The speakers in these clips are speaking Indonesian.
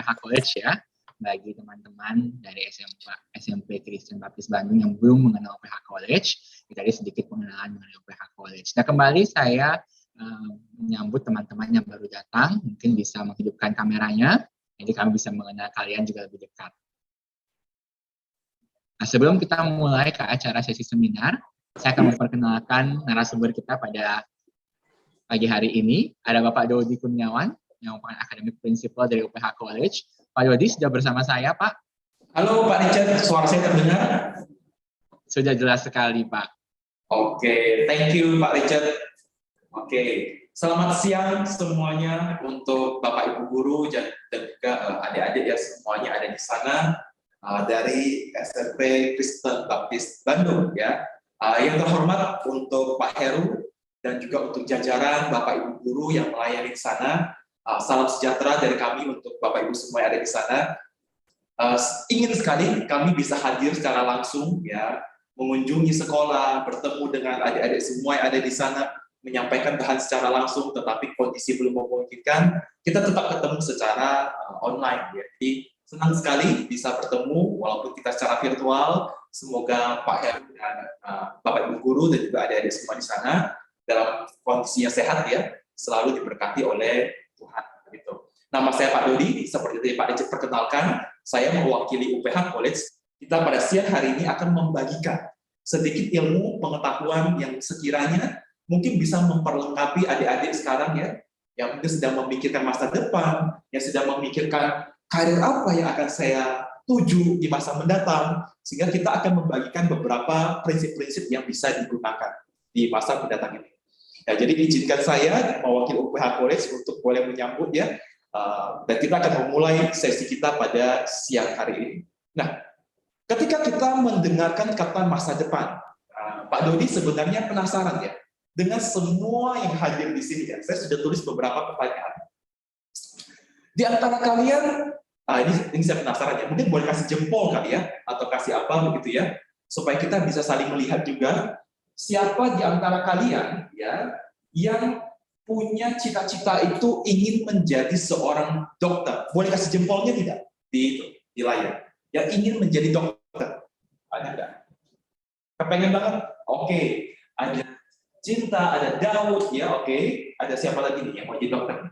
UPH College ya, bagi teman-teman dari SMP Kristen Baptis Bandung yang belum mengenal UPH College. Tadi sedikit pengenalan mengenai UPH College. Nah, kembali saya menyambut teman-teman yang baru datang, mungkin bisa menghidupkan kameranya, jadi kami bisa mengenal kalian juga lebih dekat. Nah, sebelum kita mulai ke acara sesi seminar, saya akan memperkenalkan narasumber kita pada pagi hari ini. Ada Bapak Dodi Kurniawan, yang merupakan Academic Principal dari UPH College. Pak Dodi sudah bersama saya, Pak. Halo Pak Richard, suara saya terdengar? Sudah jelas sekali, Pak. Oke, thank you Pak Richard. Oke, selamat siang semuanya untuk Bapak Ibu Guru dan juga adik-adik yang semuanya ada di sana dari SMP Kristen Baptis Bandung ya. Yang terhormat untuk Pak Heru dan juga untuk jajaran Bapak Ibu Guru yang melayani di sana. Salam sejahtera dari kami untuk Bapak Ibu semua yang ada di sana. Ingin sekali kami bisa hadir secara langsung ya, mengunjungi sekolah, bertemu dengan adik-adik semua yang ada di sana, menyampaikan bahan secara langsung, tetapi kondisi belum memungkinkan, kita tetap ketemu secara online. Ya. Jadi senang sekali bisa bertemu, walaupun kita secara virtual. Semoga Pak Heru dan Bapak Ibu Guru dan juga adik-adik semua di sana dalam kondisi yang sehat ya, selalu diberkati oleh Tuhan. Gitu. Nama saya Pak Dodi, seperti tadi Pak Richard perkenalkan, saya mewakili UPH College. Kita pada siang hari ini akan membagikan sedikit ilmu pengetahuan yang sekiranya mungkin bisa memperlengkapi adik-adik sekarang ya, yang mungkin sedang memikirkan masa depan, yang sedang memikirkan karir apa yang akan saya tuju di masa mendatang, sehingga kita akan membagikan beberapa prinsip-prinsip yang bisa digunakan di masa mendatang ini. Nah, jadi izinkan saya mewakili UPH College untuk boleh menyambut ya, dan kita akan memulai sesi kita pada siang hari ini. Nah, ketika kita mendengarkan kata masa depan, Pak Dodi sebenarnya penasaran ya, dengan semua yang hadir di sini ya, saya sudah tulis beberapa pertanyaan. Di antara kalian, ini saya penasaran ya, mungkin boleh kasih jempol kali ya, atau kasih apa begitu ya, supaya kita bisa saling melihat juga, siapa di antara kalian ya, yang punya cita-cita itu ingin menjadi seorang dokter. Boleh kasih jempolnya tidak? Di layar. Yang ingin menjadi dokter. Ada nggak? Kepengen banget? Oke. Ada Cinta, ada Daud, ya oke. Ada siapa lagi nih yang mau jadi dokter?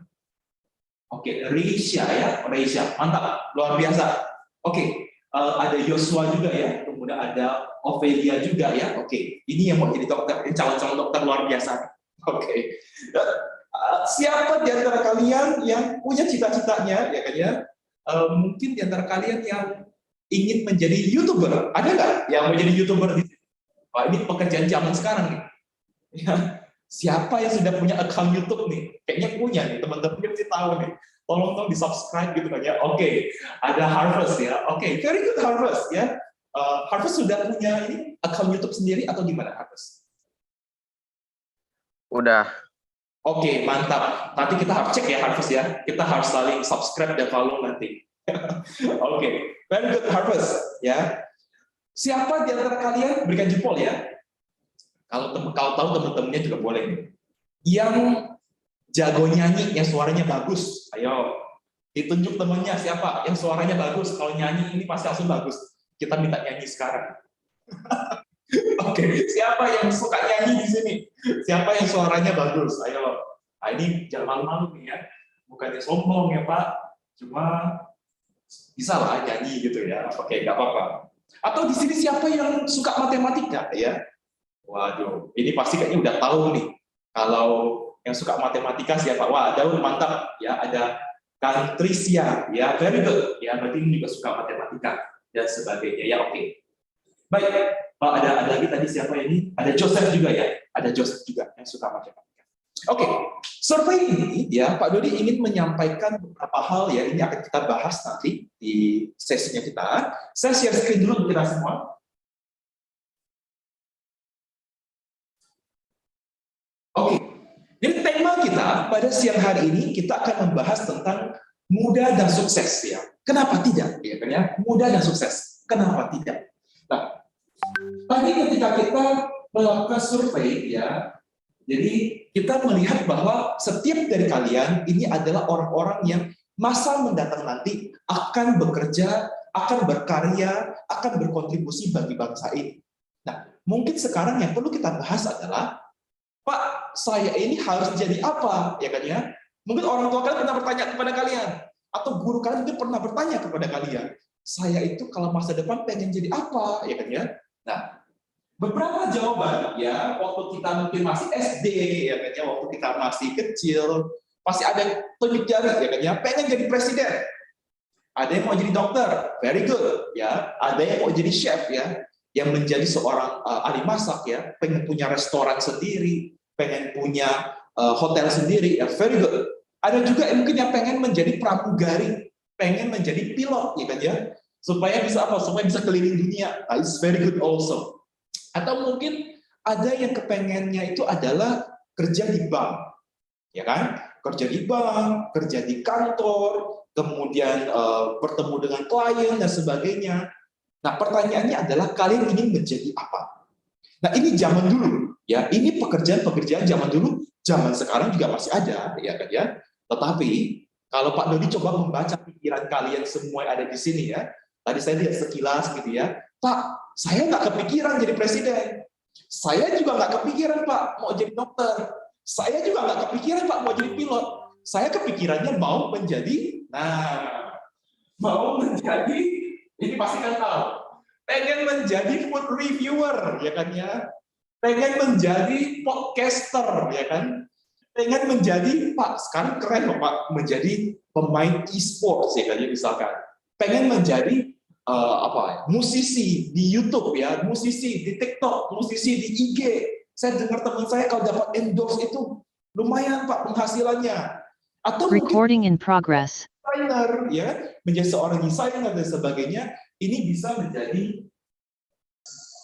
Oke, Reisha ya, Reisha, mantap, luar biasa. Oke, ada Joshua juga ya, kemudian ada Ophelia juga ya. Oke, ini yang mau jadi dokter, ini calon-calon dokter luar biasa. Oke, siapa di antara kalian yang punya cita-citanya, ya kan ya? Mungkin di antara kalian yang ingin menjadi YouTuber, ada nggak yang mau jadi YouTuber di sini? Wah, ini pekerjaan zaman sekarang nih. Ya, siapa yang sudah punya account YouTube nih? Kayaknya punya nih, teman-teman mesti tahu nih. Tolong dong di subscribe gitu kan ya. Oke, ada Harvest ya. Oke, very good Harvest ya. Harvest sudah punya ini account YouTube sendiri atau gimana Harvest? Udah. Oke, mantap. Nanti kita harus cek ya Harvest ya. Kita harus saling subscribe dan follow nanti. Oke, very good Harvest ya. Siapa di antara kalian berikan jempol ya? Kalau tahu teman-temannya juga boleh nih. Yang jago nyanyi, yang suaranya bagus, ayo ditunjuk temannya siapa yang suaranya bagus. Kalau nyanyi ini pasti langsung bagus. Kita minta nyanyi sekarang. Oke, siapa yang suka nyanyi di sini? Siapa yang suaranya bagus? Ayo. Nah, ini jangan malu-malu nih ya. Bukannya sombong ya Pak. Cuma bisa lah nyanyi gitu ya. Oke, nggak apa-apa. Atau di sini siapa yang suka matematika ya? Waduh, ini pasti kayaknya udah tahu nih. Kalau yang suka matematika siapa? Wah, Daud mantap ya. Ada Kak Tricia ya, very good ya. Berarti ini juga suka matematika dan sebagainya ya. Oke. Baik, Pak ada lagi tadi siapa ini? Ada Joseph juga ya. Ada Joseph juga yang suka matematika. Oke, survei ini ya Pak Dodi ingin menyampaikan beberapa hal ya. Ini akan kita bahas nanti di sesinya kita. Saya share screen dulu untuk kita semua. Oke, jadi tema kita pada siang hari ini kita akan membahas tentang muda dan sukses ya. Kenapa tidak? Ya kan ya, muda dan sukses. Kenapa tidak? Nah, tadi ketika kita melakukan survei ya, jadi kita melihat bahwa setiap dari kalian ini adalah orang-orang yang masa mendatang nanti akan bekerja, akan berkarya, akan berkontribusi bagi bangsa ini. Nah, mungkin sekarang yang perlu kita bahas adalah, Pak, saya ini harus jadi apa, ya kan ya? Mungkin orang tua kalian pernah bertanya kepada kalian, atau guru kalian mungkin pernah bertanya kepada kalian, saya itu kalau masa depan pengen jadi apa, ya kan ya? Nah, beberapa jawaban ya waktu kita mungkin masih SD, ya kan ya, waktu kita masih kecil, pasti ada yang tunjuk jari, ya kan ya, pengen jadi presiden. Ada yang mau jadi dokter, very good, ya. Ada yang mau jadi chef, ya, yang menjadi seorang ahli masak, ya, pengen punya restoran sendiri, pengen punya hotel sendiri, ya, very good. Ada juga yang mungkin yang pengen menjadi pramugari, pengen menjadi pilot, ya kan ya, supaya bisa apa? Supaya bisa keliling dunia. It's very good also. Atau mungkin ada yang kepengennya itu adalah kerja di bank, ya kan? Kerja di bank, kerja di kantor, kemudian bertemu dengan klien dan sebagainya. Nah, pertanyaannya adalah kalian ingin menjadi apa? Nah, ini zaman dulu, ya. Ini pekerjaan-pekerjaan zaman dulu, zaman sekarang juga masih ada, ya kan ya. Tetapi kalau Pak Dodi coba membaca pikiran kalian semua yang ada di sini, ya. Tadi saya lihat sekilas gitu ya, Pak, saya nggak kepikiran jadi presiden. Saya juga nggak kepikiran, Pak, mau jadi dokter. Saya juga nggak kepikiran, Pak, mau jadi pilot. Saya kepikirannya mau menjadi, ini pasti kan tahu, pengen menjadi food reviewer, ya kan ya, pengen menjadi podcaster, ya kan, pengen menjadi, Pak, sekarang keren loh, Pak, menjadi pemain e-sports, ya kan ya, misalkan, pengen menjadi musisi di YouTube, ya, musisi di TikTok, musisi di IG. Saya dengar teman saya kalau dapat endorse itu lumayan, Pak, penghasilannya. Atau recording in progress. Desainer, ya, menjadi seorang desainer dan sebagainya, ini bisa menjadi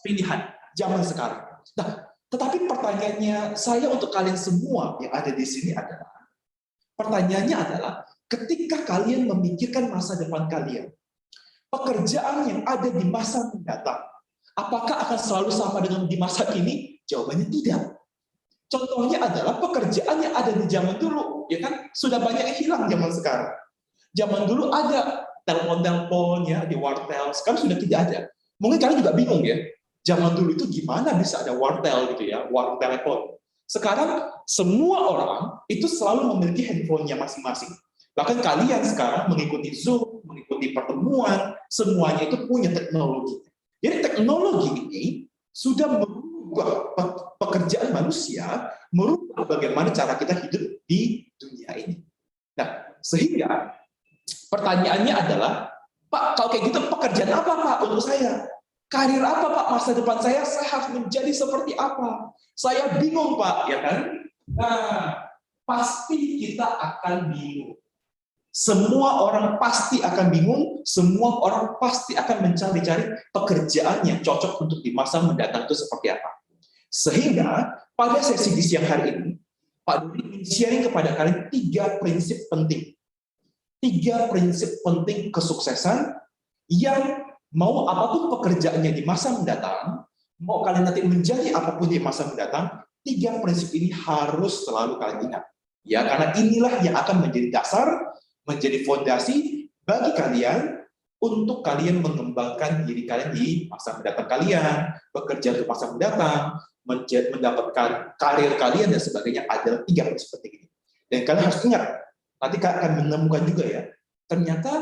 pilihan zaman sekarang. Nah, tetapi pertanyaannya saya untuk kalian semua yang ada di sini adalah, pertanyaannya adalah, ketika kalian memikirkan masa depan kalian, pekerjaan yang ada di masa mendatang, apakah akan selalu sama dengan di masa kini? Jawabannya tidak. Contohnya adalah pekerjaan yang ada di zaman dulu, ya kan, sudah banyak yang hilang zaman sekarang. Zaman dulu ada telepon-telepon ya di wartel, sekarang sudah tidak ada. Mungkin kalian juga bingung ya, zaman dulu itu gimana bisa ada wartel gitu ya, warung telepon. Sekarang semua orang itu selalu memiliki handphonenya masing-masing. Bahkan kalian sekarang mengikuti Zoom, mengikuti pertemuan, semuanya itu punya teknologi. Jadi teknologi ini sudah merubah pekerjaan manusia, merubah bagaimana cara kita hidup di dunia ini. Nah, sehingga pertanyaannya adalah, Pak, kalau kayak gitu pekerjaan apa, Pak, untuk saya? Karir apa, Pak, masa depan saya harus menjadi seperti apa? Saya bingung, Pak, ya kan? Nah, pasti kita akan bingung. Semua orang pasti akan bingung, semua orang pasti akan mencari-cari pekerjaan yang cocok untuk di masa mendatang itu seperti apa. Sehingga pada sesi di siang hari ini, Pak Dodi ingin sharing kepada kalian 3 prinsip penting. 3 prinsip penting kesuksesan yang mau apapun pekerjaannya di masa mendatang, mau kalian nanti menjadi apapun di masa mendatang, 3 prinsip ini harus selalu kalian ingat. Ya, karena inilah yang akan menjadi dasar, menjadi fondasi bagi kalian untuk kalian mengembangkan diri kalian di masa mendatang kalian, bekerja untuk masa mendatang, mendapatkan karir kalian dan sebagainya, adalah 3 prinsip penting ini. Dan kalian harus ingat, nanti kalian akan menemukan juga ya, ternyata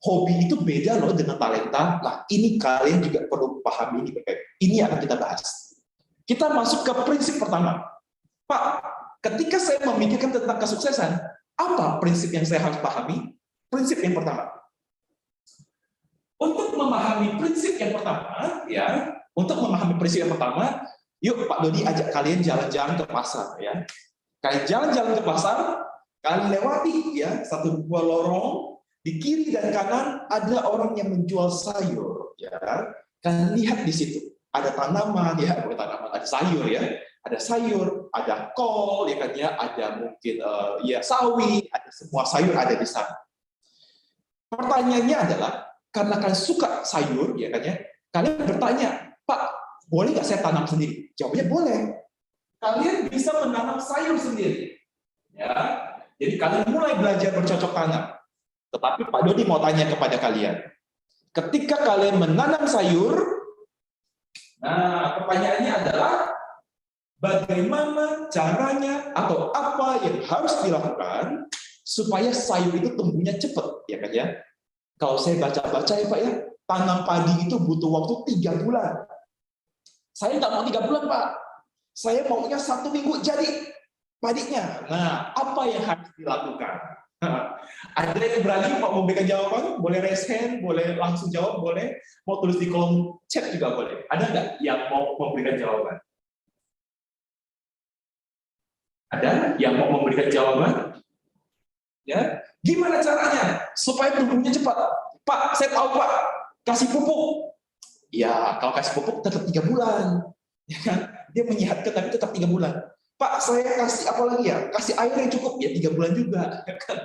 hobi itu beda loh dengan talenta. Nah, ini kalian juga perlu pahami ini. Ini akan kita bahas. Kita masuk ke prinsip pertama. Pak, ketika saya memikirkan tentang kesuksesan, apa prinsip yang saya harus pahami? Prinsip yang pertama. Untuk memahami prinsip yang pertama, ya, untuk memahami prinsip yang pertama, yuk Pak Dodi ajak kalian jalan-jalan ke pasar, ya. Kalian jalan-jalan ke pasar, kalian lewati ya 1-2 lorong, di kiri dan kanan ada orang yang menjual sayur, ya. Kalian lihat di situ, ada tanaman, ya, bukan tanaman, ada sayur, ya. Ada sayur, ada kol, ya kan ya, ada mungkin ya sawi, ada semua sayur ada di sana. Pertanyaannya adalah, karena kalian suka sayur, ya kan ya, kalian bertanya, Pak, boleh nggak saya tanam sendiri? Jawabnya boleh. Kalian bisa menanam sayur sendiri, ya. Jadi kalian mulai belajar bercocok tanam. Tetapi Pak Dodi mau tanya kepada kalian. Ketika kalian menanam sayur, nah pertanyaannya adalah bagaimana caranya atau apa yang harus dilakukan supaya sayur itu tumbuhnya cepat, ya kan ya? Kalau saya baca-baca ya Pak ya, tanam padi itu butuh waktu 3 bulan. Saya nggak mau 3 bulan Pak, saya maunya 1 minggu jadi padinya. Nah, apa yang harus dilakukan? Ada yang berani mau memberikan jawaban? Boleh raise hand, boleh langsung jawab, boleh. Mau tulis di kolom chat juga boleh. Ada nggak yang mau memberikan jawaban? Ada yang mau memberikan jawaban? Ya, gimana caranya supaya tumbuhnya cepat? Pak, saya tahu Pak, kasih pupuk. Ya, kalau kasih pupuk tetap 3 bulan. Ya kan? Dia menyehatkan tapi tetap 3 bulan. Pak, saya kasih apa lagi ya? Kasih air yang cukup, ya 3 bulan juga. Ya kan?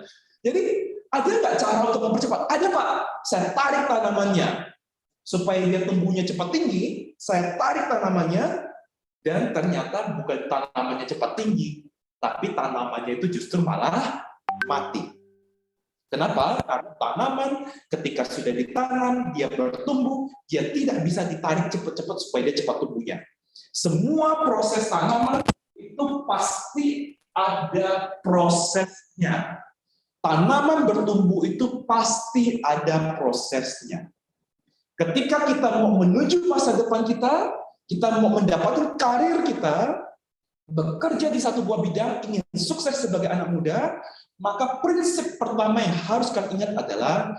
Jadi, ada nggak cara untuk mempercepat? Ada Pak, saya tarik tanamannya. Supaya dia tumbuhnya cepat tinggi, saya tarik tanamannya, dan ternyata bukan tanamannya cepat tinggi, tapi tanamannya itu justru malah mati. Kenapa? Karena tanaman ketika sudah ditanam, dia bertumbuh, dia tidak bisa ditarik cepat-cepat supaya dia cepat tumbuhnya. Semua proses tanaman itu pasti ada prosesnya. Tanaman bertumbuh itu pasti ada prosesnya. Ketika kita mau menuju masa depan kita mau mendapatkan karir kita, bekerja di satu buah bidang, ingin sukses sebagai anak muda, maka prinsip pertama yang harus kalian ingat adalah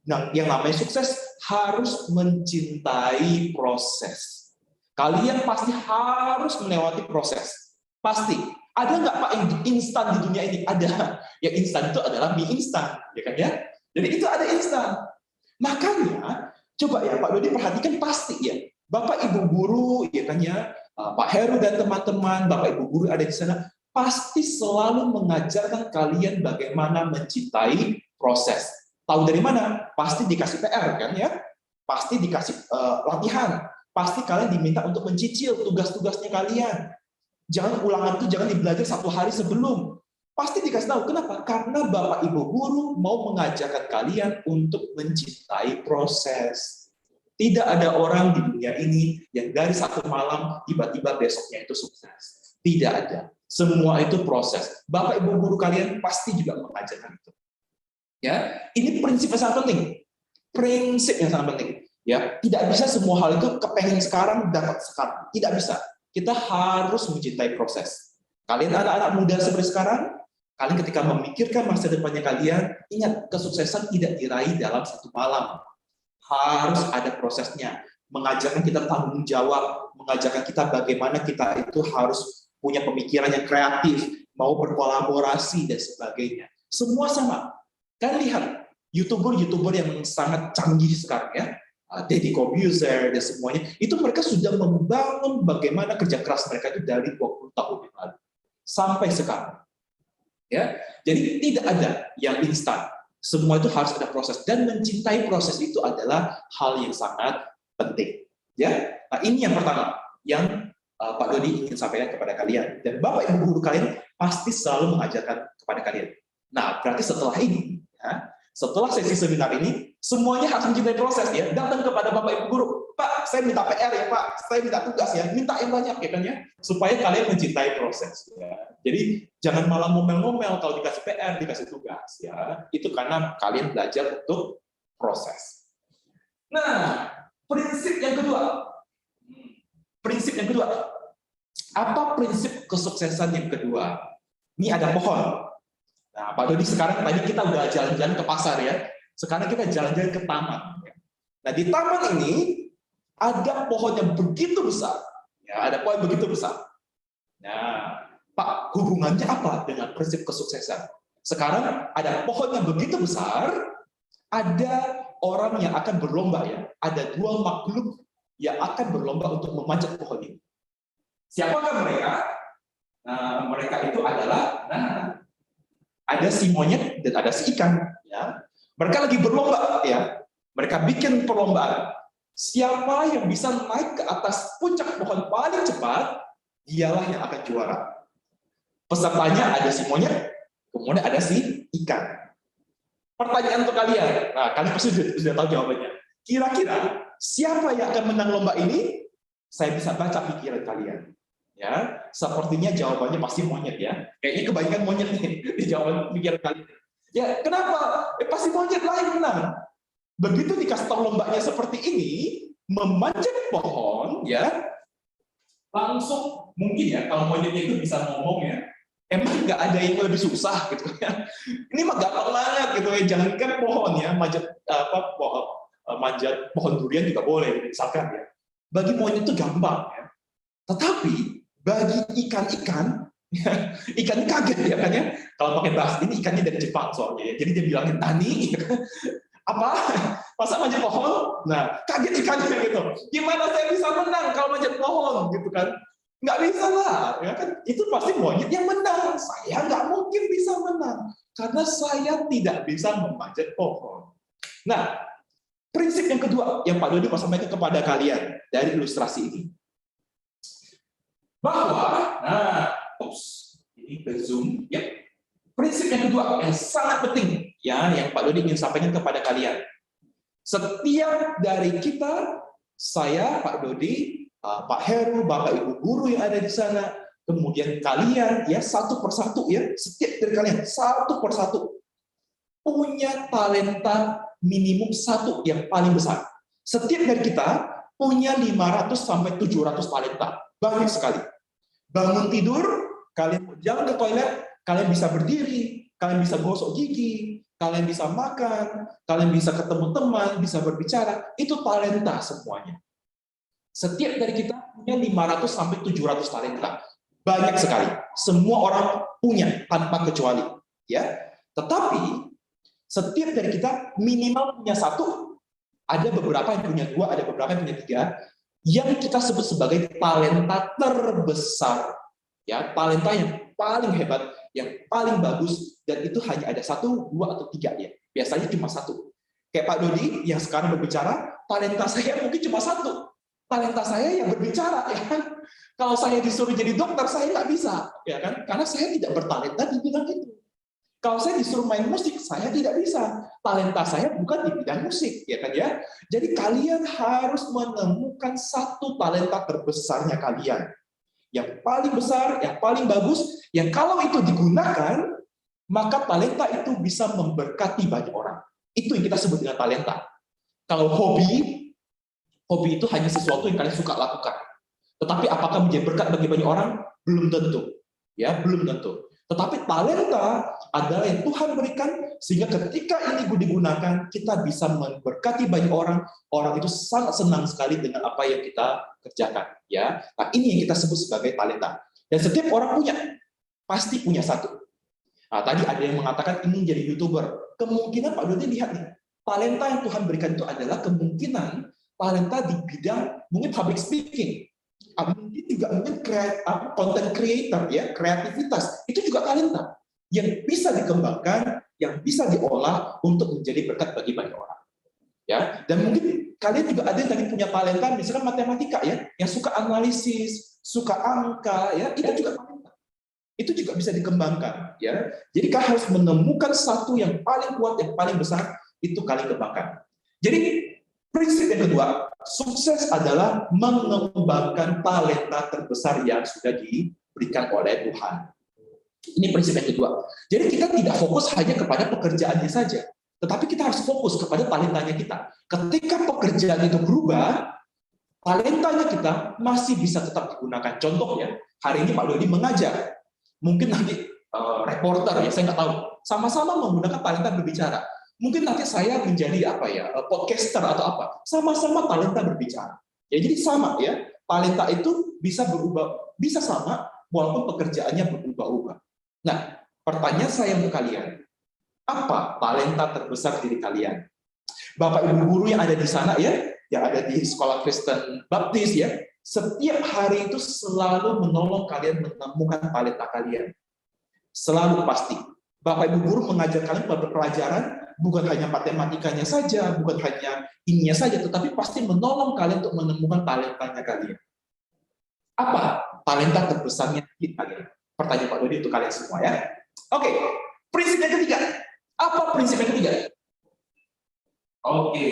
yang namanya sukses harus mencintai proses. Kalian pasti harus melewati proses. Pasti. Ada nggak Pak yang instan di dunia ini? Ada. Yang instan itu adalah mie instan, ya kan ya? Jadi itu ada instan. Makanya coba ya Pak Dodi perhatikan pasti ya. Bapak Ibu guru ya kan ya, Pak Heru dan teman-teman, Bapak Ibu guru ada di sana, pasti selalu mengajarkan kalian bagaimana mencintai proses. Tahu dari mana? Pasti dikasih PR kan ya? Pasti dikasih latihan. Pasti kalian diminta untuk mencicil tugas-tugasnya kalian. Jangan ulangan itu jangan dibelajar 1 hari sebelum. Pasti dikasih tahu. Kenapa? Karena Bapak Ibu guru mau mengajarkan kalian untuk mencintai proses. Tidak ada orang di dunia ini yang dari 1 malam tiba-tiba besoknya itu sukses. Tidak ada. Semua itu proses. Bapak Ibu guru kalian pasti juga mengajarkan itu. Ya, ini prinsip yang sangat penting. Prinsip yang sangat penting. Ya, tidak bisa semua hal itu kepengen sekarang dapat sekarang. Tidak bisa. Kita harus mencintai proses. Kalian anak-anak muda seperti sekarang, kalian ketika memikirkan masa depannya kalian, ingat kesuksesan tidak diraih dalam 1 malam. Harus ada prosesnya. Mengajarkan kita tanggung jawab, mengajarkan kita bagaimana kita itu harus punya pemikiran yang kreatif, mau berkolaborasi dan sebagainya. Semua sama. Kalian lihat YouTuber yang sangat canggih sekarang ya, Deddy Corbuzier dan semuanya, itu mereka sudah membangun bagaimana kerja keras mereka itu dari 20 tahun yang lalu sampai sekarang. Ya, jadi tidak ada yang instan. Semua itu harus ada proses dan mencintai proses itu adalah hal yang sangat penting. Ya, nah ini yang pertama yang Pak Dodi ingin sampaikan kepada kalian dan Bapak Ibu guru kalian pasti selalu mengajarkan kepada kalian. Nah, berarti setelah ini, ya, setelah sesi seminar ini, semuanya harus mencintai proses ya. Datang kepada Bapak Ibu guru, Pak, saya minta PR ya Pak, saya minta tugas ya, minta yang banyak ya kan ya, supaya kalian mencintai proses. Ya. Jadi jangan malah ngomel-ngomel kalau dikasih PR, dikasih tugas ya. Itu karena kalian belajar untuk proses. Nah, prinsip yang kedua. Apa prinsip kesuksesan yang kedua? Ini ada pohon. Nah, Pak Dodi sekarang tadi kita udah jalan-jalan ke pasar ya. Sekarang kita jalan-jalan ke taman. Nah, di taman ini ada pohon yang begitu besar. Ya, ada pohon yang begitu besar. Nah, Pak, hubungannya apa dengan prinsip kesuksesan? Sekarang ada pohon yang begitu besar, ada orang yang akan berlomba ya. Ada 2 makhluk yang akan berlomba untuk memanjat pohon ini. Siapakah mereka? Nah, mereka itu adalah ada si monyet dan ada si ikan. Ya. Mereka lagi berlomba, ya. Mereka bikin perlombaan. Siapa yang bisa naik ke atas puncak pohon paling cepat, dialah yang akan juara. Pesertanya ada si monyet, kemudian ada si ikan. pertanyaan untuk kalian. Nah, kalian pasti sudah tahu jawabannya. Kira-kira siapa yang akan menang lomba ini? Saya bisa baca pikiran kalian. Ya, sepertinya jawabannya pasti monyet ya. Kayaknya kebanyakan monyet nih di jawaban pikiran kalian. Ya, kenapa? Pasti monyet lah yang menang. Begitu dikasih tahu lombanya seperti ini, memanjat pohon, ya, langsung mungkin ya kalau monyetnya itu bisa ngomong ya. Emang nggak ada yang lebih susah gitu ya. Ini mah gampang banget gitu ya. Jangankan pohon ya, manjat pohon durian juga boleh misalkan ya. Bagi monyet itu gampang ya. Tetapi bagi ikan-ikan, ikan kaget ya kan ya. Kalau pakai bahasa ini ikannya dari Jepang soalnya ya. Jadi dia bilangin tani, apa? Masa manjat pohon? Nah, kaget ikannya gitu. Gimana saya bisa menang kalau manjat pohon gitu kan? Nggak bisa lah, ya kan? Itu pasti monyet yang menang. Saya nggak mungkin bisa menang karena saya tidak bisa memanjat pohon. Nah, prinsip yang kedua yang Pak Dodi mau sampaikan kepada kalian dari ilustrasi ini, bahwa, ini ke zoom, ya. Prinsip yang kedua yang sangat penting, ya, yang Pak Dodi ingin sampaikan kepada kalian. Setiap dari kita, saya, Pak Dodi, Pak Heru, Bapak Ibu guru yang ada di sana, kemudian kalian, ya, satu persatu, ya, setiap dari kalian satu persatu punya talenta minimum satu yang paling besar. Setiap dari kita punya 500 sampai 700 talenta, banyak sekali. Bangun tidur, kalian jalan ke toilet, kalian bisa berdiri, kalian bisa gosok gigi, kalian bisa makan, kalian bisa ketemu teman, bisa berbicara, itu talenta semuanya. Setiap dari kita punya 500 sampai 700 talenta. Banyak sekali. Semua orang punya tanpa kecuali, ya. Tetapi setiap dari kita minimal punya satu, ada beberapa yang punya dua, ada beberapa yang punya tiga, yang kita sebut sebagai talenta terbesar. Ya, talenta yang paling hebat, yang paling bagus, dan itu hanya ada satu, dua, atau tiga ya. Biasanya cuma satu. Kayak Pak Dodi yang sekarang berbicara, talenta saya mungkin cuma satu. Talenta saya yang berbicara, ya kan? Kalau saya disuruh jadi dokter, saya nggak bisa, ya kan? Karena saya tidak bertalenta di bidang itu. Kalau saya disuruh main musik, saya tidak bisa. Talenta saya bukan di bidang musik, ya kan ya? Jadi kalian harus menemukan satu talenta terbesarnya kalian. Yang paling besar, yang paling bagus, yang kalau itu digunakan, maka talenta itu bisa memberkati banyak orang. Itu yang kita sebut dengan talenta. Kalau hobi itu hanya sesuatu yang kalian suka lakukan. Tetapi apakah menjadi berkat bagi banyak orang? Belum tentu. Ya, belum tentu. Tetapi talenta adalah yang Tuhan berikan sehingga ketika ini digunakan, kita bisa memberkati banyak orang. Orang itu sangat senang sekali dengan apa yang kita kerjakan. Ya, nah ini yang kita sebut sebagai talenta. Dan setiap orang pasti punya satu. Nah, tadi ada yang mengatakan ini jadi YouTuber. Kemungkinan Pak Dodi lihat nih, talenta yang Tuhan berikan itu adalah kemungkinan talenta di bidang mungkin public speaking, mungkin juga mungkin content creator, ya, kreativitas, itu juga talenta yang bisa dikembangkan, yang bisa diolah untuk menjadi berkat bagi banyak orang. Ya, dan mungkin kalian juga ada yang tadi punya talenta, misalnya matematika, ya, yang suka analisis, suka angka, ya, itu juga talenta. Itu juga bisa dikembangkan, ya. Jadi kalian harus menemukan satu yang paling kuat, yang paling besar, itu kalian kembangkan. Jadi prinsip yang kedua, sukses adalah mengembangkan talenta terbesar yang sudah diberikan oleh Tuhan. Ini prinsip yang kedua. Jadi kita tidak fokus hanya kepada pekerjaannya saja, tetapi kita harus fokus kepada talentanya kita. Ketika pekerjaan itu berubah, talentanya kita masih bisa tetap digunakan. Contohnya, hari ini Pak Dodi mengajar. Mungkin nanti reporter, ya, saya nggak tahu. Sama-sama menggunakan talenta berbicara. Mungkin nanti saya menjadi podcaster atau apa, sama-sama talenta berbicara. Ya, jadi sama, ya, talenta itu bisa berubah, bisa sama walaupun pekerjaannya berubah-ubah. Nah, pertanyaan saya untuk kalian, apa talenta terbesar diri kalian? Bapak Ibu guru yang ada di sana, ya, yang ada di sekolah Kristen Baptis, ya, setiap hari itu selalu menolong kalian menemukan talenta kalian. Selalu pasti. Bapak Ibu guru mengajar kalian pelajaran bukan hanya matematikanya saja, bukan hanya ininya saja, tetapi pasti menolong kalian untuk menemukan talentanya kalian. Apa talenta terbesarnya kalian? Pertanyaan Pak Dodi untuk kalian semua, ya. Oke, prinsip yang ketiga. Apa prinsip yang ketiga? Oke.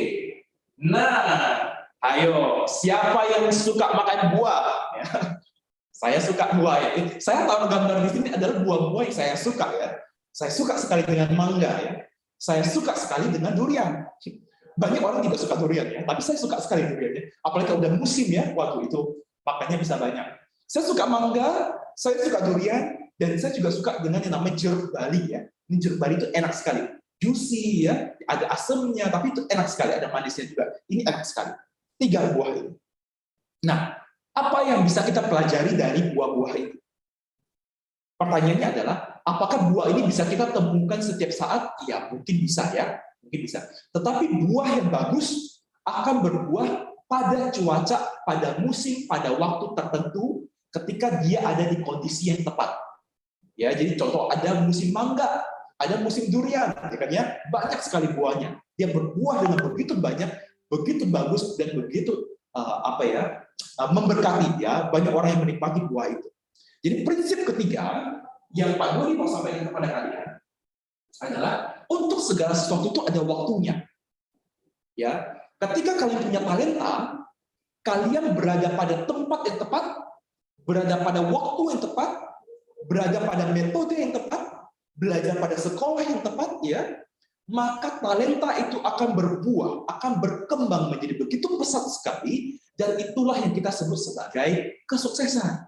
Nah, ayo, siapa yang suka makan buah? Ya. Saya suka buah ya. Saya tahu gambar di sini adalah buah-buah yang saya suka ya. Saya suka sekali dengan mangga ya. Saya suka sekali dengan durian. Banyak orang tidak suka durian ya, tapi saya suka sekali durian ya. Apalagi kalau udah musim ya, waktu itu makannya bisa banyak. Saya suka mangga, saya suka durian, dan saya juga suka dengan yang namanya jeruk bali ya. Ini jeruk bali itu enak sekali. Juicy ya, ada asemnya, tapi itu enak sekali, ada manisnya juga. Ini enak sekali. 3 buah ini. Nah, apa yang bisa kita pelajari dari buah-buah itu? Pertanyaannya adalah, apakah buah ini bisa kita temukan setiap saat? Ya, mungkin bisa ya, mungkin bisa. Tetapi buah yang bagus akan berbuah pada cuaca, pada musim, pada waktu tertentu, ketika dia ada di kondisi yang tepat. Ya, jadi contoh ada musim mangga, ada musim durian, ya kan ya, banyak sekali buahnya. Dia berbuah dengan begitu banyak, begitu bagus dan begitu memberkati ya, banyak orang yang menikmati buah itu. Jadi prinsip ketiga yang Pak Dodi mau sampaikan kepada kalian adalah untuk segala sesuatu itu ada waktunya. Ya, ketika kalian punya talenta, kalian berada pada tempat yang tepat, berada pada waktu yang tepat, berada pada metode yang tepat, belajar pada sekolah yang tepat, ya, maka talenta itu akan berbuah, akan berkembang menjadi begitu pesat sekali, dan itulah yang kita sebut sebagai kesuksesan.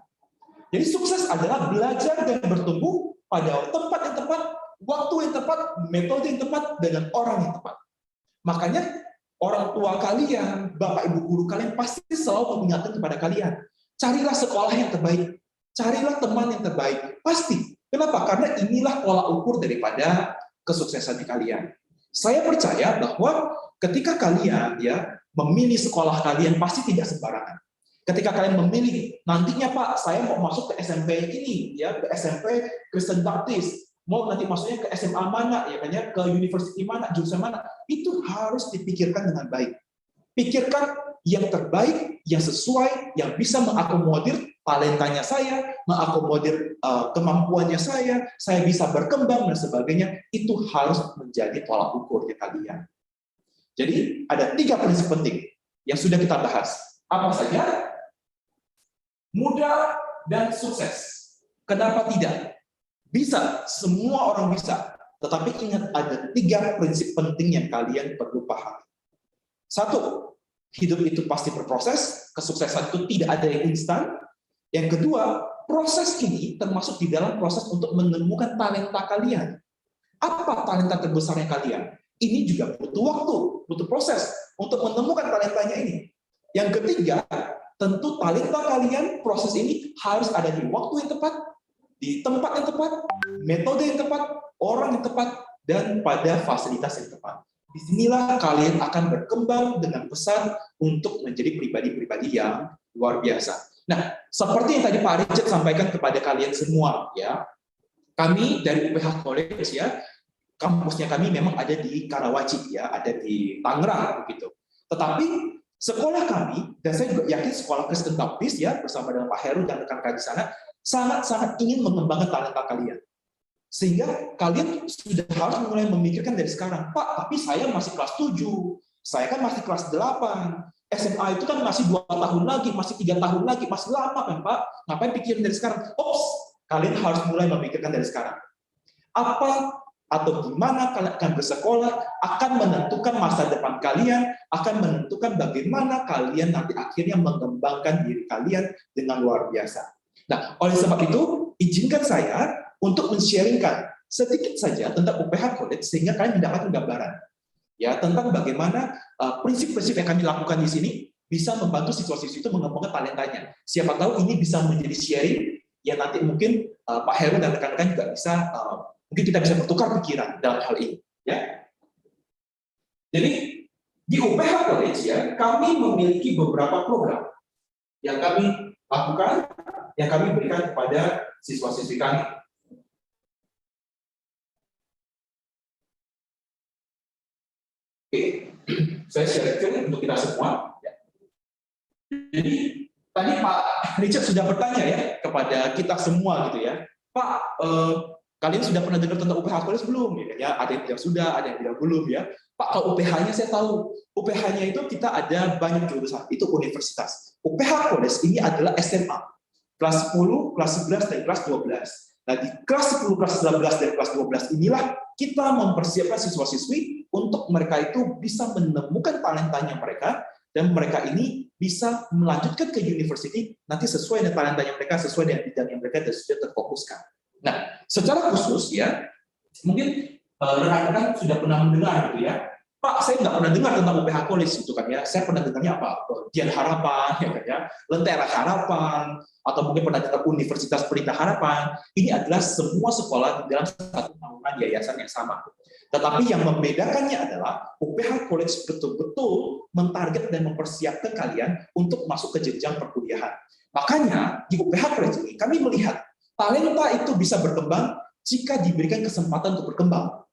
Jadi sukses adalah belajar dan bertumbuh pada tempat yang tepat, waktu yang tepat, metode yang tepat, dengan orang yang tepat. Makanya orang tua kalian, bapak ibu guru kalian pasti selalu mengingatkan kepada kalian, carilah sekolah yang terbaik, carilah teman yang terbaik, pasti. Kenapa? Karena inilah pola ukur daripada kesuksesan di kalian. Saya percaya bahwa ketika kalian ya memilih sekolah kalian pasti tidak sembarangan. Ketika kalian memilih nantinya Pak, saya mau masuk ke SMP ini ya, ke SMP Kristen Baptis, mau nanti masuknya ke SMA mana ya kan ya, ke university mana, jurusan mana, itu harus dipikirkan dengan baik. Pikirkan yang terbaik, yang sesuai, yang bisa mengakomodir talentanya saya, mengakomodir kemampuannya saya bisa berkembang dan sebagainya, itu harus menjadi tolak ukurnya kalian. Jadi ada 3 prinsip penting yang sudah kita bahas. Apa saja? Mudah dan sukses. Kenapa tidak? Bisa, semua orang bisa. Tetapi ingat ada 3 prinsip penting yang kalian perlu paham. 1, hidup itu pasti berproses, kesuksesan itu tidak ada yang instan. Yang kedua, proses ini termasuk di dalam proses untuk menemukan talenta kalian. Apa talenta terbesarnya kalian? Ini juga butuh waktu, butuh proses untuk menemukan talentanya ini. Yang ketiga, tentu talenta kalian, proses ini harus ada di waktu yang tepat, di tempat yang tepat, metode yang tepat, orang yang tepat, dan pada fasilitas yang tepat. Disinilah kalian akan berkembang dengan pesat untuk menjadi pribadi-pribadi yang luar biasa. Nah, seperti yang tadi Pak Richard sampaikan kepada kalian semua, ya, kami dari UPH College ya, kampusnya kami memang ada di Karawaci ya, ada di Tangerang begitu. Tetapi sekolah kami, dan saya juga yakin sekolah Kristen Baptis ya bersama dengan Pak Heru dan rekan-rekan di sana sangat-sangat ingin mengembangkan talenta kalian. Sehingga kalian sudah harus mulai memikirkan dari sekarang, Pak, tapi saya masih kelas 7, saya kan masih kelas 8, SMA itu kan masih 2 tahun lagi, masih 3 tahun lagi, masih lama kan Pak, ngapain pikirin dari sekarang? Ops, kalian harus mulai memikirkan dari sekarang. Apa atau gimana kalian akan bersekolah akan menentukan masa depan kalian, akan menentukan bagaimana kalian nanti akhirnya mengembangkan diri kalian dengan luar biasa. Nah, oleh sebab itu, izinkan saya untuk men-sharingkan sedikit saja tentang UPH College sehingga kalian mendapatkan gambaran ya tentang bagaimana prinsip-prinsip yang kami lakukan di sini bisa membantu siswa-siswi itu mengembangkan talentanya. Siapa tahu ini bisa menjadi sharing yang nanti mungkin Pak Heru dan rekan-rekan juga bisa mungkin kita bisa bertukar pikiran dalam hal ini, ya. Jadi di UPH College ya, kami memiliki beberapa program yang kami lakukan, yang kami berikan kepada siswa-siswi kami. Oke, saya share untuk kita semua. Jadi tadi Pak Richard sudah bertanya ya kepada kita semua gitu ya, Pak. Kalian sudah pernah dengar tentang UPH College belum? Ya, ada yang bilang sudah, ada yang bilang belum ya. Pak, kalau UPH-nya saya tahu. UPH-nya itu kita ada banyak jurusan, itu universitas. UPH College ini adalah SMA. Kelas 10, kelas 11, dan kelas 12. Nah, di kelas 10, kelas 11, dan kelas 12 inilah kita mempersiapkan siswa-siswi untuk mereka itu bisa menemukan talentanya mereka, dan mereka ini bisa melanjutkan ke university nanti sesuai dengan talentanya mereka, sesuai dengan bidang yang mereka sudah terfokuskan. Nah, secara khusus ya, mungkin rekan-rekan sudah pernah mendengar gitu ya, Pak, saya nggak pernah dengar tentang UPH College itu kan ya. Saya pernah dengarnya apa? Dian Harapan, ya kan ya, Lentera Harapan, atau mungkin pernah dengar Universitas Pelita Harapan. Ini adalah semua sekolah di dalam satu naungan yayasan yang sama. Tetapi yang membedakannya adalah UPH College betul-betul mentarget dan mempersiapkan kalian untuk masuk ke jenjang perkuliahan. Makanya di UPH College ini kami melihat talenta itu bisa berkembang jika diberikan kesempatan untuk berkembang.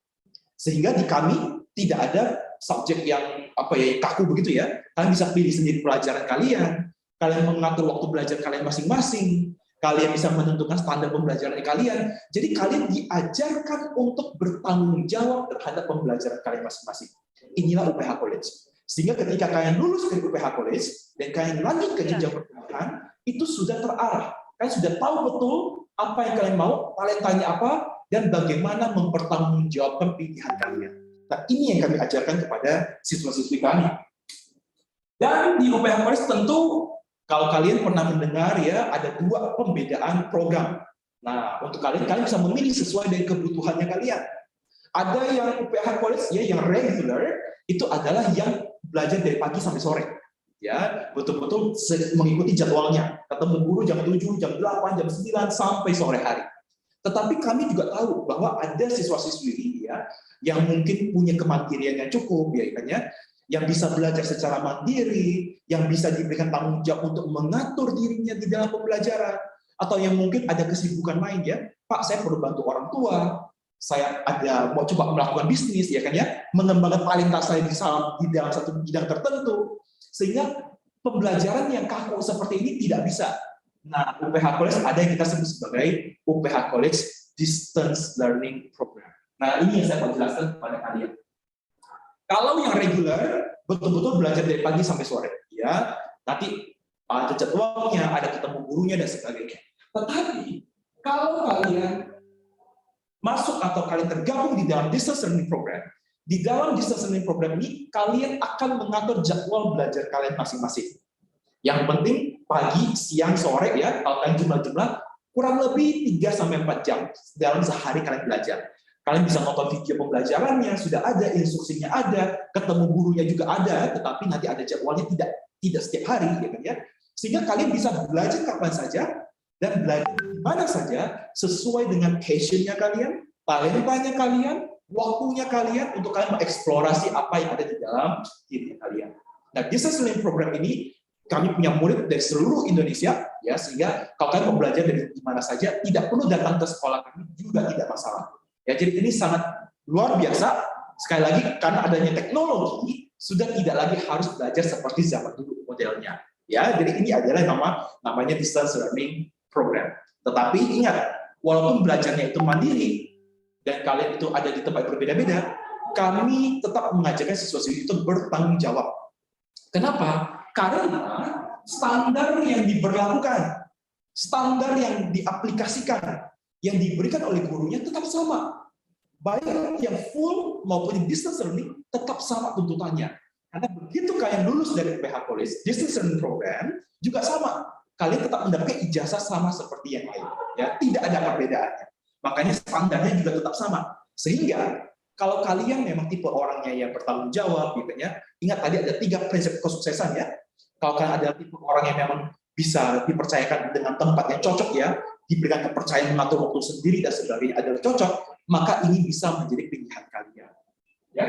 Sehingga di kami tidak ada subjek yang kaku begitu ya. Kalian bisa pilih sendiri pelajaran kalian mengatur waktu belajar kalian masing-masing, kalian bisa menentukan standar pembelajaran kalian. Jadi kalian diajarkan untuk bertanggung jawab terhadap pembelajaran kalian masing-masing. Inilah UPH College. Sehingga ketika kalian lulus dari UPH College dan kalian lanjut ke jenjang perkuliahan, itu sudah terarah. Kalian sudah tahu betul apa yang kalian mau, talentanya apa, dan bagaimana mempertanggungjawabkan pilihan kalian. Nah, ini yang kami ajarkan kepada siswa-siswi kami. Dan di UPH College tentu, kalau kalian pernah mendengar ya, ada 2 pembedaan program. Nah, untuk kalian bisa memilih sesuai dengan kebutuhannya kalian. Ada yang UPH College ya, yang regular, itu adalah yang belajar dari pagi sampai sore. Ya, betul-betul mengikuti jadwalnya. Ketemu guru jam 7, jam 8, jam 9 sampai sore hari. Tetapi kami juga tahu bahwa ada siswa-siswi ya yang mungkin punya kemandirian yang cukup ya kan ya, yang bisa belajar secara mandiri, yang bisa diberikan tanggung jawab untuk mengatur dirinya di dalam pembelajaran, atau yang mungkin ada kesibukan lain ya. Pak, saya perlu bantu orang tua, saya mau coba melakukan bisnis ya kan ya, mengembangkan talenta saya di dalam satu bidang tertentu. Sehingga pembelajaran yang kaku seperti ini tidak bisa. Nah, UPH College ada yang kita sebut sebagai UPH College Distance Learning Program. Nah, ini yang saya mau jelaskan kepada kalian. Kalau yang regular, betul-betul belajar dari pagi sampai sore. Ya, nanti ada jadwalnya, ada ketemu gurunya, dan sebagainya. Tetapi, kalau kalian masuk atau kalian tergabung di dalam Distance Learning Program, di dalam Distance Learning Program ini, kalian akan mengatur jadwal belajar kalian masing-masing. Yang penting pagi, siang, sore ya, kalau kalian jumlah-jumlah, kurang lebih 3-4 jam dalam sehari kalian belajar. Kalian bisa nonton video pembelajarannya, sudah ada, instruksinya ada, ketemu gurunya juga ada, tetapi nanti ada jadwalnya tidak setiap hari, ya kan ya. Sehingga kalian bisa belajar kapan saja, dan belajar di mana saja, sesuai dengan passion-nya kalian, talentanya kalian, waktunya kalian untuk kalian mengeksplorasi apa yang ada di dalam diri kalian. Nah, Distance Learning Program ini kami punya murid dari seluruh Indonesia, ya, sehingga kalau kalian mau belajar dari mana saja, tidak perlu datang ke sekolah kami juga tidak masalah. Ya, jadi ini sangat luar biasa. Sekali lagi karena adanya teknologi sudah tidak lagi harus belajar seperti zaman dulu modelnya. Ya, jadi ini adalah namanya Distance Learning Program. Tetapi ingat, walaupun belajarnya itu mandiri, dan kalian itu ada di tempat berbeda-beda, kami tetap mengajarkan siswa-siswi itu bertanggung jawab. Kenapa? Karena standar yang diberlakukan, standar yang diaplikasikan, yang diberikan oleh gurunya tetap sama. Baik yang full maupun yang distance learning tetap sama tuntutannya. Karena begitu kalian lulus dari UPH College, Distance Learning Program juga sama. Kalian tetap mendapatkan ijazah sama seperti yang lain. Ya, tidak ada perbedaannya. Makanya standarnya juga tetap sama. Sehingga kalau kalian memang tipe orangnya yang bertanggung jawab, gitu ya, ingat tadi ada 3 prinsip kesuksesan ya. Kalau kalian ada tipe orang yang memang bisa dipercayakan dengan tempat yang cocok ya, diberikan kepercayaan mengatur waktu sendiri dan sebagainya adalah cocok, maka ini bisa menjadi pilihan kalian. Ya.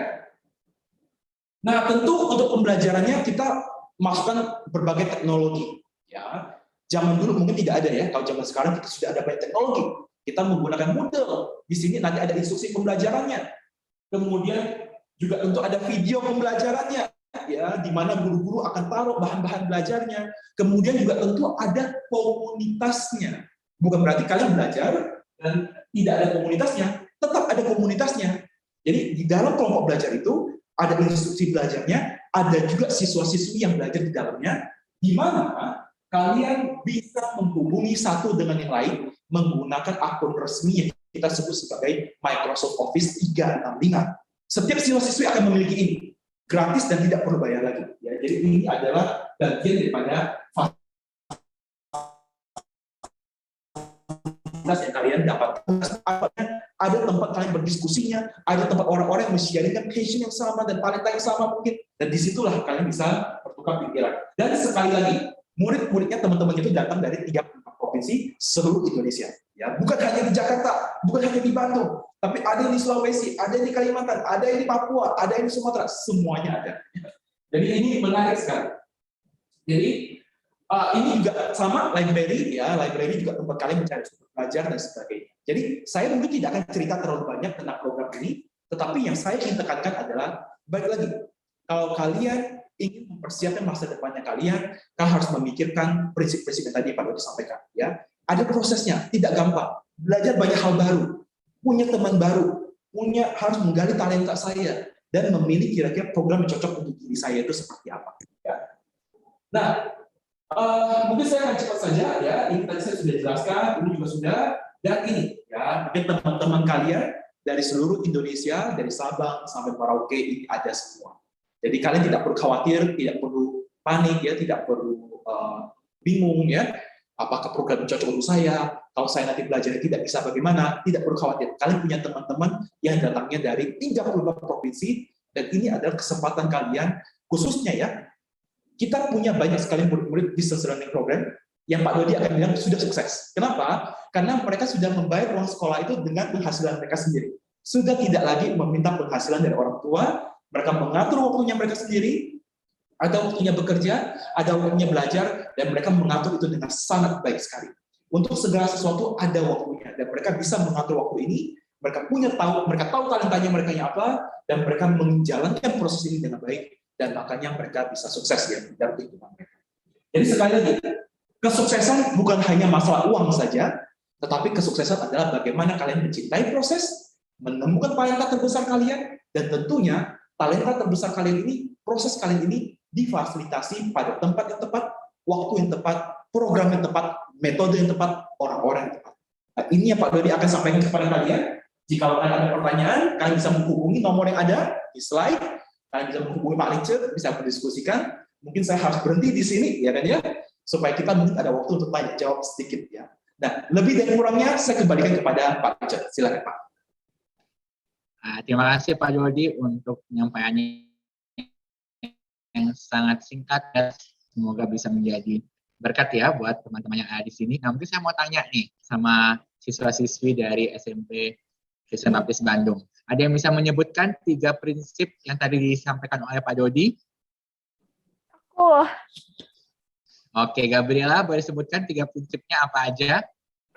Nah, tentu untuk pembelajarannya kita masukkan berbagai teknologi. Ya, zaman dulu mungkin tidak ada ya. Kalau zaman sekarang kita sudah ada banyak teknologi. Kita menggunakan Moodle. Di sini nanti ada instruksi pembelajarannya. Kemudian juga untuk ada video pembelajarannya, ya, di mana guru-guru akan taruh bahan-bahan belajarnya. Kemudian juga tentu ada komunitasnya. Bukan berarti kalian belajar dan tidak ada komunitasnya, tetap ada komunitasnya. Jadi di dalam kelompok belajar itu ada instruksi belajarnya, ada juga siswa-siswi yang belajar di dalamnya, di mana kalian bisa menghubungi satu dengan yang lain menggunakan akun resmi yang kita sebut sebagai Microsoft Office 365. Setiap siswa-siswi akan memiliki ini, gratis dan tidak perlu bayar lagi. Ya, jadi ini adalah bagian daripada yang kalian dapat. Ada tempat kalian berdiskusinya, ada tempat orang-orang yang men-sharingkan passion yang sama dan talenta yang sama mungkin. Dan disitulah kalian bisa bertukar pikiran. Dan sekali lagi, murid-muridnya teman-teman itu datang dari 34 provinsi seluruh Indonesia. Ya, bukan hanya di Jakarta, bukan hanya di Bandung, tapi ada di Sulawesi, ada di Kalimantan, ada di Papua, ada di Sumatera, semuanya ada. Jadi ini menarik sekali. Jadi ini juga sama library, ya, library juga tempat kalian mencari sumber belajar dan sebagainya. Jadi saya mungkin tidak akan cerita terlalu banyak tentang program ini, tetapi yang saya ingin tekankan adalah, balik lagi, kalau kalian ingin mempersiapkan masa depannya kalian harus memikirkan prinsip-prinsip yang tadi Pak Dodi sampaikan. Ya, ada prosesnya, tidak gampang. Belajar banyak hal baru, punya teman baru, harus menggali talenta saya dan memilih kira-kira program yang cocok untuk diri saya itu seperti apa. Ya. Nah, mungkin saya akan cepat saja ya. Ini tadi saya sudah jelaskan, ini juga sudah. Dan ini ya, mungkin teman-teman kalian dari seluruh Indonesia, dari Sabang sampai Merauke ini ada semua. Jadi kalian tidak perlu khawatir, tidak perlu panik, ya, tidak perlu bingung ya. Apakah program cocok untuk saya? Kalau saya nanti belajar tidak bisa bagaimana? Tidak perlu khawatir. Kalian punya teman-teman yang datangnya dari 34 provinsi dan ini adalah kesempatan kalian khususnya ya. Kita punya banyak sekali murid-murid business learning program yang Pak Dodi akan bilang sudah sukses. Kenapa? Karena mereka sudah membayar uang sekolah itu dengan penghasilan mereka sendiri. Sudah tidak lagi meminta penghasilan dari orang tua, mereka mengatur waktunya mereka sendiri, ada waktunya bekerja, ada waktunya belajar, dan mereka mengatur itu dengan sangat baik sekali. Untuk segala sesuatu ada waktunya, dan mereka bisa mengatur waktu ini, mereka tahu talentanya mereka apa, dan mereka menjalankan proses ini dengan baik, dan makanya mereka bisa sukses ya dalam kehidupan mereka. Jadi sekali lagi, kesuksesan bukan hanya masalah uang saja, tetapi kesuksesan adalah bagaimana kalian mencintai proses, menemukan talenta terbesar kalian, dan tentunya talenta terbesar kalian ini, proses kalian ini difasilitasi pada tempat yang tepat, waktu yang tepat, program yang tepat, metode yang tepat, orang-orang yang tepat. Nah, ini yang Pak Dodi akan sampaikan kepada kalian. Jika kalian ada pertanyaan, kalian bisa menghubungi nomor yang ada di slide, kalian bisa menghubungi Pak Richard, bisa berdiskusikan. Mungkin saya harus berhenti di sini, ya kan ya, supaya kita mungkin ada waktu untuk tanya jawab sedikit ya. Nah, lebih dan kurangnya saya kembalikan kepada Pak Richard. Silakan Pak. Terima kasih Pak Dodi untuk penyampaiannya yang sangat singkat dan semoga bisa menjadi berkat ya buat teman-teman yang ada di sini. Nah, mungkin saya mau tanya nih sama siswa-siswi dari SMP Kristen Baptis Bandung. Ada yang bisa menyebutkan 3 prinsip yang tadi disampaikan oleh Pak Dodi? Oke, Gabriela, boleh sebutkan 3 prinsipnya apa aja?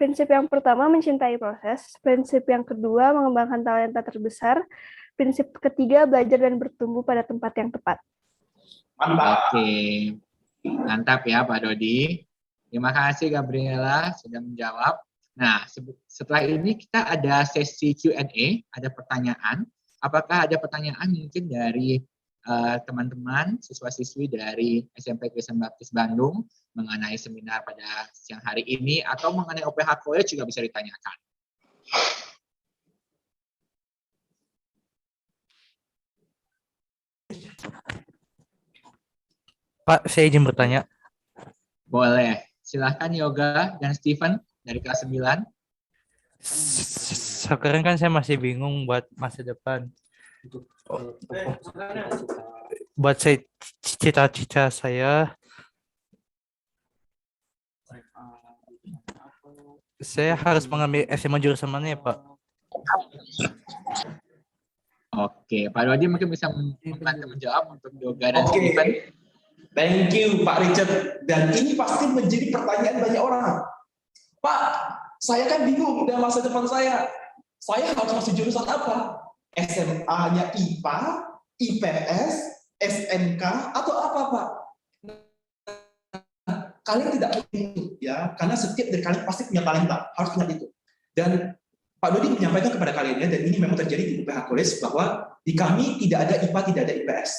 Prinsip yang pertama, mencintai proses. Prinsip yang kedua, mengembangkan talenta terbesar. Prinsip ketiga, belajar dan bertumbuh pada tempat yang tepat. Mantap. Oke, mantap ya Pak Dodi. Terima kasih Gabriela sudah menjawab. Nah, setelah ini kita ada sesi Q&A, ada pertanyaan. Apakah ada pertanyaan mungkin dari teman-teman, siswa-siswi dari SMP Kristen Baptis Bandung mengenai seminar pada siang hari ini atau mengenai OPH College juga bisa ditanyakan. Pak, saya izin bertanya. Boleh. Silahkan Yoga dan Steven dari kelas 9. Sekarang kan saya masih bingung buat masa depan. Buat saya, cita-cita saya harus mengambil SMA jurusan mana ya, Pak? Oke, Pak Dodi mungkin bisa membantu menjawab untuk Yoga dan Steven. Thank you Pak Richard. Dan ini pasti menjadi pertanyaan banyak orang. Pak, saya kan bingung dengan masa depan saya. Saya harus masuk jurusan apa? SMA-nya IPA, IPS, SMK, atau apa Pak? Kalian tidak perlu itu ya, karena setiap dari kalian pasti punya talenta, harus punya itu. Dan Pak Dodi menyampaikan kepada kalian ya, dan ini memang terjadi di UPH College, bahwa di kami tidak ada IPA, tidak ada IPS.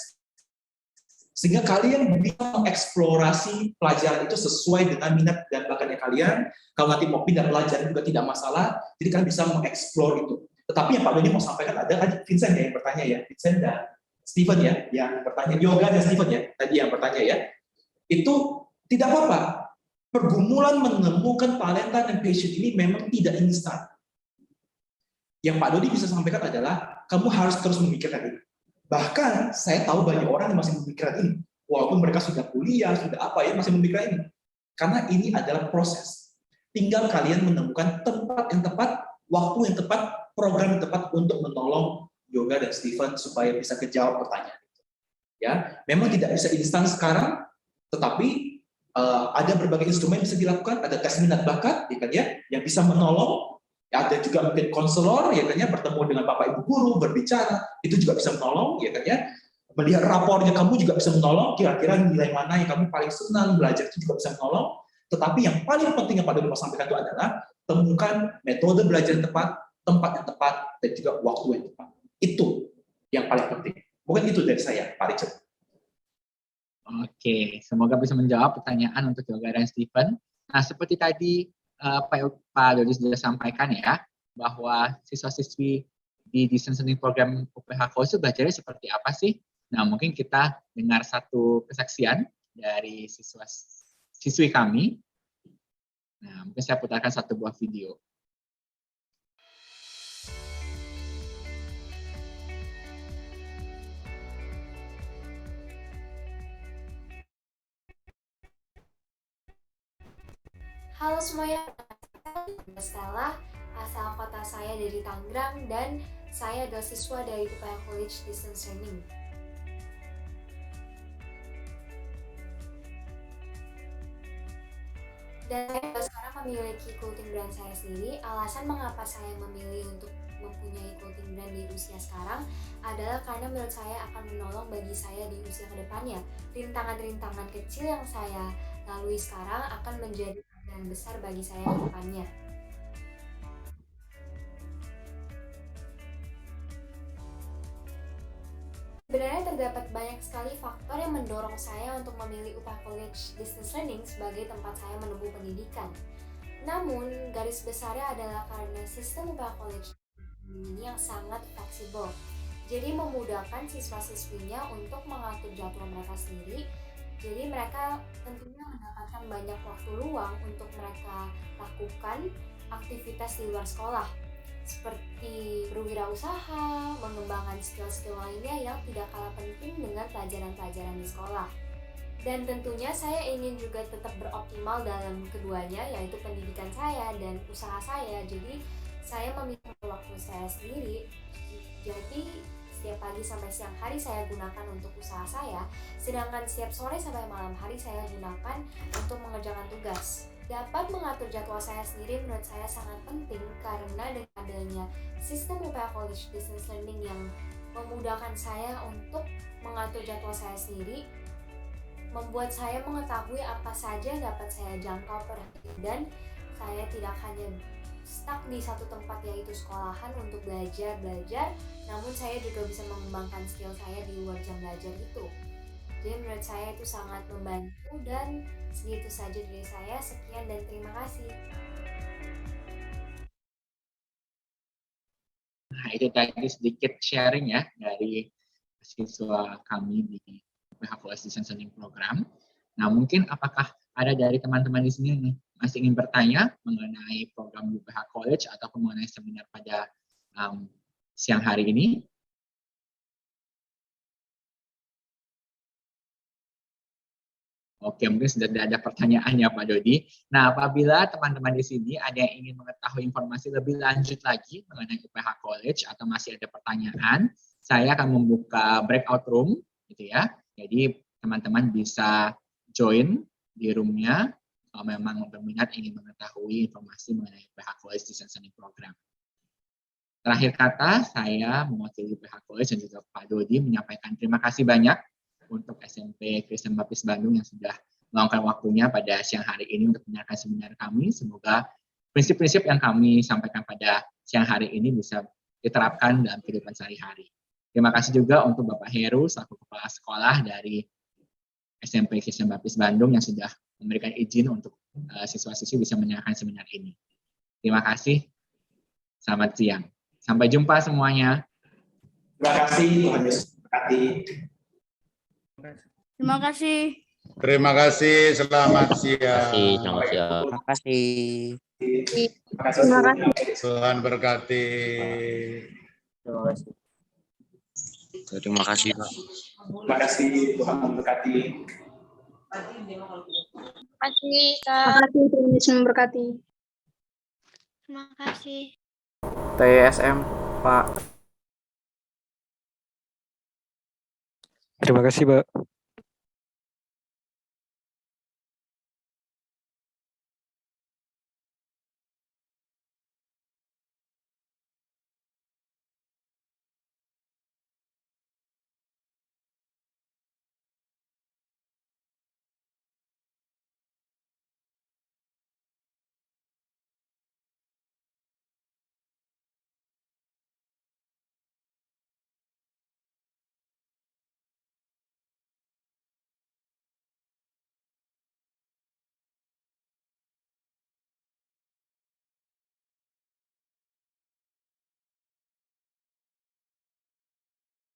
Sehingga kalian bisa mengeksplorasi pelajaran itu sesuai dengan minat dan bakatnya kalian. Kalau nanti mau pindah pelajaran juga tidak masalah, jadi kalian bisa mengeksplor itu. Tetapi yang Pak Dodi mau sampaikan ada Vincent ya yang bertanya ya, Vincent dan Steven ya yang bertanya, Yoga dan Steven ya tadi yang bertanya ya. Itu tidak apa-apa. Pergumulan menemukan talenta dan passion ini memang tidak instan. Yang Pak Dodi bisa sampaikan adalah kamu harus terus memikirkan ini. Bahkan saya tahu banyak orang yang masih memikirkan ini. Walaupun mereka sudah kuliah, sudah apa ya, masih memikirkan ini. Karena ini adalah proses. Tinggal kalian menemukan tempat yang tepat, waktu yang tepat, program yang tepat untuk menolong Yoga dan Steven supaya bisa kejawab pertanyaan. Ya, memang tidak bisa instan sekarang, tetapi ada berbagai instrumen yang bisa dilakukan. Ada tes minat bakat, ya kan ya, yang bisa menolong. Ada juga mungkin konselor, ya kan ya, bertemu dengan Bapak Ibu guru, berbicara, itu juga bisa menolong, ya kan ya. Melihat rapornya kamu juga bisa menolong, kira-kira nilai mana yang kamu paling senang belajar itu juga bisa menolong. Tetapi yang paling penting yang Pak Dodi mau sampaikan itu adalah temukan metode belajar yang tepat, tempat yang tepat, dan juga waktu yang tepat. Itu yang paling penting. Mungkin itu dari saya, Pak Richard. Oke, semoga bisa menjawab pertanyaan untuk Yoga dan Steven. Nah, seperti tadi Pak Dodi sudah sampaikan ya, bahwa siswa-siswi di Distance Learning Program UPH College belajarnya seperti apa sih? Nah, mungkin kita dengar satu kesaksian dari siswi kami. Nah, mungkin saya putarkan satu buah video. Halo semuanya, Stella, asal kota saya dari Tangerang dan saya adalah siswa dari UPH College Distance Learning. Dan saya sekarang memiliki clothing brand saya sendiri. Alasan mengapa saya memilih untuk mempunyai clothing brand di usia sekarang adalah karena menurut saya akan menolong bagi saya di usia kedepannya. Rintangan-rintangan kecil yang saya lalui sekarang akan menjadi pelajaran besar bagi saya ke depannya. Sebenarnya terdapat banyak sekali faktor yang mendorong saya untuk memilih UPH College Distance Learning sebagai tempat saya menempuh pendidikan. Namun, garis besarnya adalah karena sistem UPH College ini yang sangat fleksibel. Jadi memudahkan siswa-siswinya untuk mengatur jadwal mereka sendiri. Jadi mereka tentunya mendapatkan banyak waktu luang untuk mereka lakukan aktivitas di luar sekolah, seperti berwirausaha, mengembangkan skill-skill lainnya yang tidak kalah penting dengan pelajaran-pelajaran di sekolah. Dan tentunya saya ingin juga tetap beroptimal dalam keduanya, yaitu pendidikan saya dan usaha saya. Jadi saya memiliki waktu saya sendiri. Jadi setiap pagi sampai siang hari saya gunakan untuk usaha saya, sedangkan setiap sore sampai malam hari saya gunakan untuk mengerjakan tugas. Dapat mengatur jadwal saya sendiri menurut saya sangat penting karena dengan adanya sistem UPH College Distance Learning yang memudahkan saya untuk mengatur jadwal saya sendiri, membuat saya mengetahui apa saja yang dapat saya jangkau per hari dan saya tidak hanya stuck di satu tempat yaitu sekolahan untuk belajar, namun saya juga bisa mengembangkan skill saya di luar jam belajar itu. Jadi menurut saya itu sangat membantu dan segitu saja dari saya. Sekian dan terima kasih. Nah, itu tadi sedikit sharing ya dari siswa kami di UPH College Distance Learning Program. Nah, mungkin apakah ada dari teman-teman di sini nih masih ingin bertanya mengenai program UPH College ataupun mengenai seminar pada siang hari ini? Oke, mungkin sudah ada pertanyaannya Pak Dodi. Nah, apabila teman-teman di sini ada yang ingin mengetahui informasi lebih lanjut lagi mengenai UPH College atau masih ada pertanyaan, saya akan membuka breakout room, gitu ya. Jadi teman-teman bisa join di roomnya kalau memang berminat ingin mengetahui informasi mengenai UPH College Distance Learning Program. Terakhir kata, saya mewakili UPH College dan juga Pak Dodi menyampaikan terima kasih banyak untuk SMP Kristen Baptis Bandung yang sudah meluangkan waktunya pada siang hari ini untuk mendengarkan seminar kami. Semoga prinsip-prinsip yang kami sampaikan pada siang hari ini bisa diterapkan dalam kehidupan sehari-hari. Terima kasih juga untuk Bapak Heru selaku Kepala Sekolah dari SMP Kristen Baptis Bandung yang sudah memberikan izin untuk siswa-siswi bisa menyaksikan seminar ini. Terima kasih. Selamat siang. Sampai jumpa semuanya. Terima kasih, Tuhan Yesus memberkati. Terima kasih. Terima kasih, selamat siang. Selamat siang. Terima kasih. Terima kasih. Tuhan berkati. Terima kasih, Pak. Terima kasih, Tuhan memberkati. Terima kasih, Terima Kak. kasih, Tuhan Yesus memberkati. Terima kasih. TSM, Pak. Terima kasih, Pak.